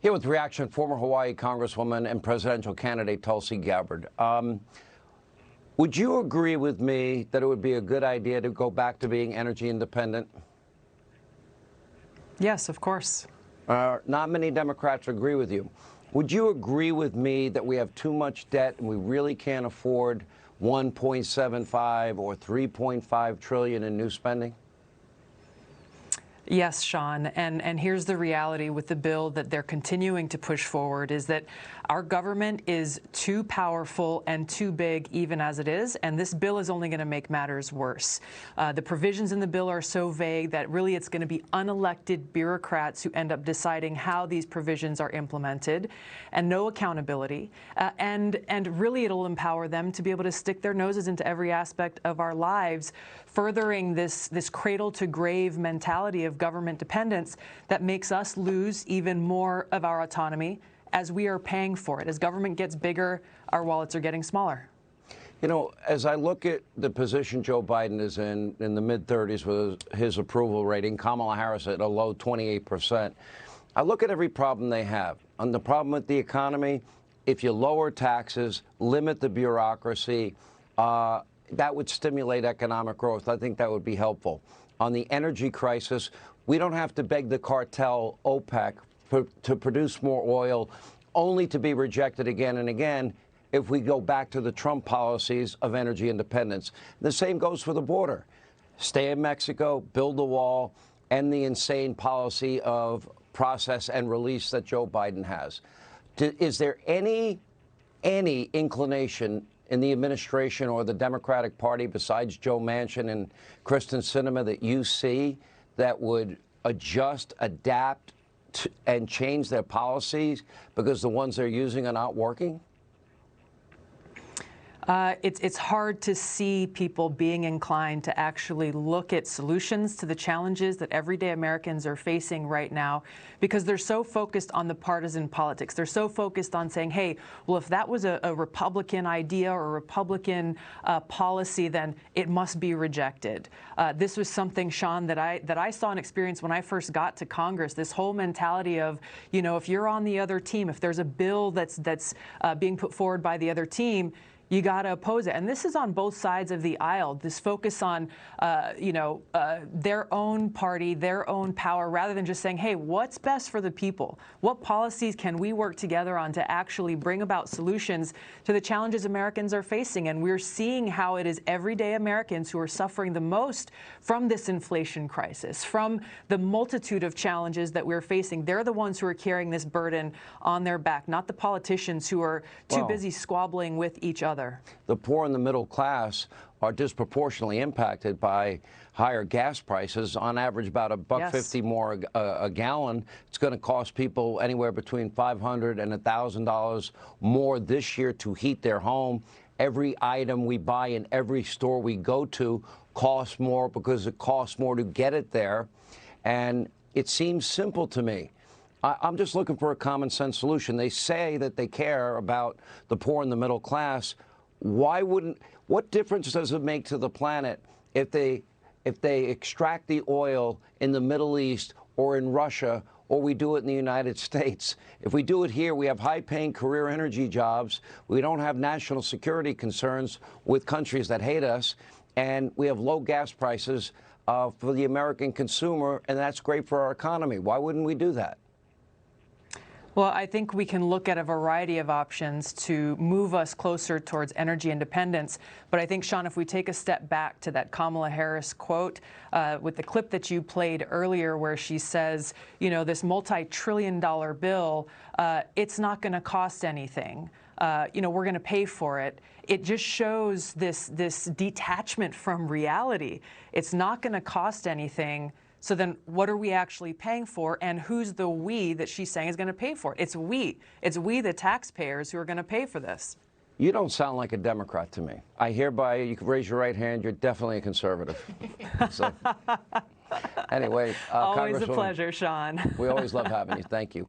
Here with reaction, former Hawaii Congresswoman and presidential candidate Tulsi Gabbard. Would you agree with me that it would be a good idea to go back to being energy independent? Yes, of course. Not many Democrats agree with you. Would you agree with me that we have too much debt and we really can't afford 1.75 or 3.5 trillion in new spending? Yes, Sean, and here's the reality with the bill that they're continuing to push forward is that our government is too powerful and too big even as it is, and this bill is only going to make matters worse. The provisions in the bill are so vague that really it's going to be unelected bureaucrats who end up deciding how these provisions are implemented, and no accountability, and really it'll empower them to be able to stick their noses into every aspect of our lives, furthering this cradle-to-grave mentality of government dependence that makes us lose even more of our autonomy as we are paying for it. As government gets bigger, our wallets are getting smaller. You know, as I look at the position Joe Biden is in the mid-30s with his approval rating, Kamala Harris at a low 28%, I look at every problem they have. On the problem with the economy, if you lower taxes, limit the bureaucracy, that would stimulate economic growth. I think that would be helpful. On the energy crisis, we don't have to beg the cartel OPEC to produce more oil, only to be rejected again and again if we go back to the Trump policies of energy independence. The same goes for the border. Stay in Mexico, build the wall, end the insane policy of process and release that Joe Biden has. Is there any inclination in the administration or the Democratic Party besides Joe Manchin and Kristen Sinema that you see that would adjust, adapt, and change their policies because the ones they're using are not working? It's hard to see people being inclined to actually look at solutions to the challenges that everyday Americans are facing right now because they're so focused on the partisan politics. They're so focused on saying, hey, well, if that was a Republican idea or a Republican policy, then it must be rejected. This was something, Sean, that I saw and experienced when I first got to Congress, this whole mentality of, you know, if you're on the other team, if there's a bill that's being put forward by the other team, you got to oppose it. And this is on both sides of the aisle, this focus on, their own party, their own power, rather than just saying, hey, what's best for the people? What policies can we work together on to actually bring about solutions to the challenges Americans are facing? And we're seeing how it is everyday Americans who are suffering the most from this inflation crisis, from the multitude of challenges that we're facing. They're the ones who are carrying this burden on their back, not the politicians who are too busy squabbling with each other. The poor and the middle class are disproportionately impacted by higher gas prices, on average about $1.50 more a gallon. It's going to cost people anywhere between $500 and $1,000 more this year to heat their home. Every item we buy in every store we go to costs more because it costs more to get it there. And it seems simple to me. I'm just looking for a common sense solution. They say that they care about the poor and the middle class. What difference does it make to the planet if they extract the oil in the Middle East or in Russia, or we do it in the United States? If we do it here, we have high-paying career energy jobs. We don't have national security concerns with countries that hate us, and we have low gas prices for the American consumer, and that's great for our economy. Why wouldn't we do that? Well, I think we can look at a variety of options to move us closer towards energy independence. But I think, Sean, if we take a step back to that Kamala Harris quote with the clip that you played earlier where she says, you know, this multi-trillion-dollar bill, it's not going to cost anything. We're going to pay for it. It just shows this detachment from reality. It's not going to cost anything. So then what are we actually paying for, and who's the we that she's saying is going to pay for it? It's we. It's we, the taxpayers, who are going to pay for this. You don't sound like a Democrat to me. I hereby, you can raise your right hand, you're definitely a conservative. So, anyway, always a pleasure, Sean. We always love having you. Thank you.